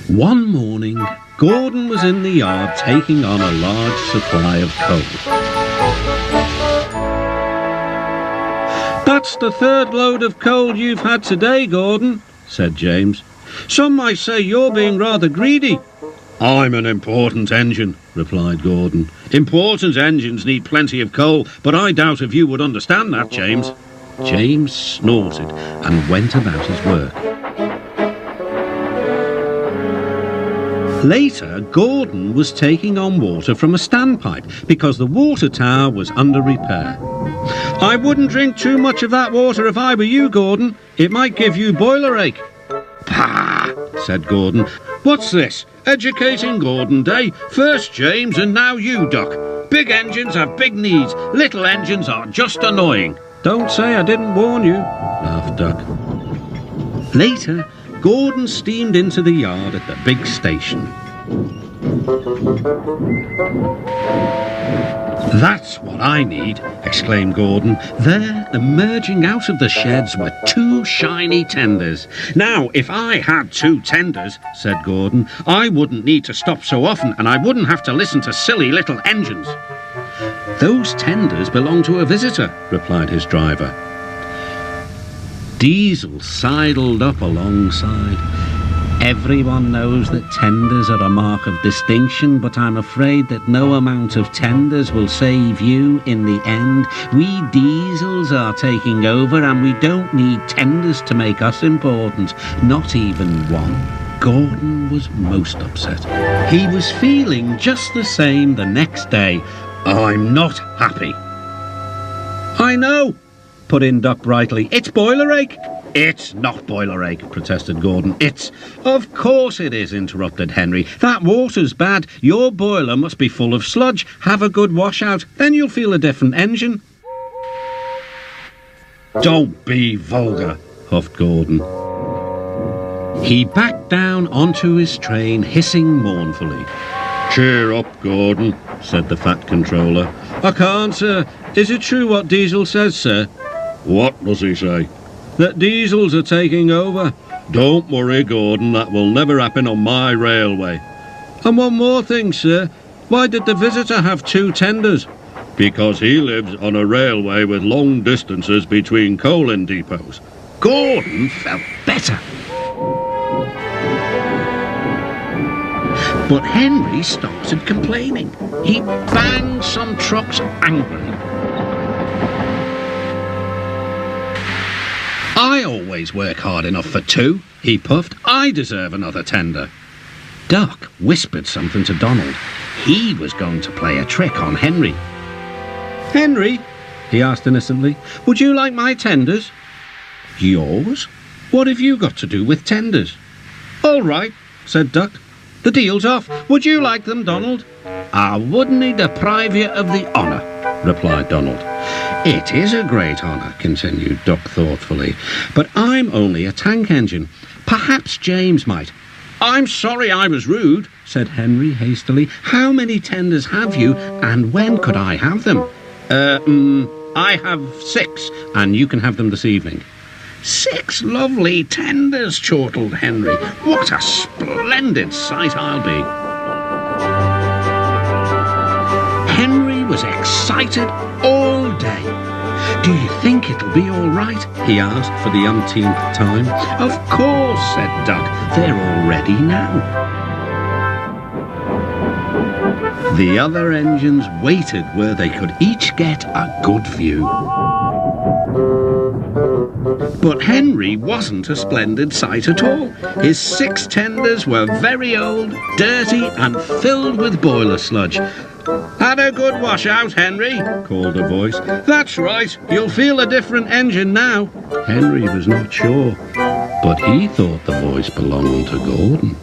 One morning, Gordon was in the yard taking on a large supply of coal. "That's the third load of coal you've had today, Gordon," said James. "Some might say you're being rather greedy." "I'm an important engine," replied Gordon. "Important engines need plenty of coal, but I doubt if you would understand that, James." James snorted and went about his work. Later, Gordon was taking on water from a standpipe because the water tower was under repair. "I wouldn't drink too much of that water if I were you, Gordon. It might give you boiler ache." "Pah!" said Gordon. "What's this? Educating Gordon Day? First James and now you, Duck. Big engines have big needs. Little engines are just annoying." "Don't say I didn't warn you," laughed Duck. Later, Gordon steamed into the yard at the big station. "That's what I need," exclaimed Gordon. There, emerging out of the sheds, were 2 shiny tenders. "Now, if I had 2 tenders," said Gordon, "I wouldn't need to stop so often, and I wouldn't have to listen to silly little engines." "Those tenders belong to a visitor," replied his driver. Diesel sidled up alongside. "Everyone knows that tenders are a mark of distinction, but I'm afraid that no amount of tenders will save you in the end. We diesels are taking over, and we don't need tenders to make us important. Not even one." Gordon was most upset. He was feeling just the same the next day. "I'm not happy." "I know," put in Duck brightly. "It's boiler ache." "It's not boiler ache," protested Gordon. "It's—" "Of course it is," interrupted Henry. "That water's bad. Your boiler must be full of sludge. Have a good washout, then you'll feel a different engine." "Don't be vulgar," huffed Gordon. He backed down onto his train, hissing mournfully. "Cheer up, Gordon," said the Fat Controller. "I can't, sir. Is it true what Diesel says, sir?" "What does he say?" "That diesels are taking over." "Don't worry, Gordon, that will never happen on my railway." "And one more thing, sir. Why did the visitor have 2 tenders?" "Because he lives on a railway with long distances between coaling depots." Gordon felt better. But Henry started complaining. He banged some trucks angrily. "I always work hard enough for 2, he puffed. "I deserve another tender." Duck whispered something to Donald. He was going to play a trick on Henry. "Henry," he asked innocently, "would you like my tenders?" "Yours? What have you got to do with tenders?" "All right," said Duck. "The deal's off. Would you like them, Donald?" "I wouldn't deprive you of the honour," replied Donald. "It is a great honour," continued Duck thoughtfully, "but I'm only a tank engine. Perhaps James might." "I'm sorry I was rude," said Henry hastily. "How many tenders have you, and when could I have them?" I have 6, and you can have them this evening." "6 lovely tenders," chortled Henry. "What a splendid sight I'll be." Henry was excited all day. "Do you think it'll be all right?" he asked for the umpteenth time. "Of course," said Duck. "They're all ready now." The other engines waited where they could each get a good view. But Henry wasn't a splendid sight at all. His 6 tenders were very old, dirty, and filled with boiler sludge. "Had a good washout, Henry?" called a voice. "That's right. You'll feel a different engine now." Henry was not sure, but he thought the voice belonged to Gordon.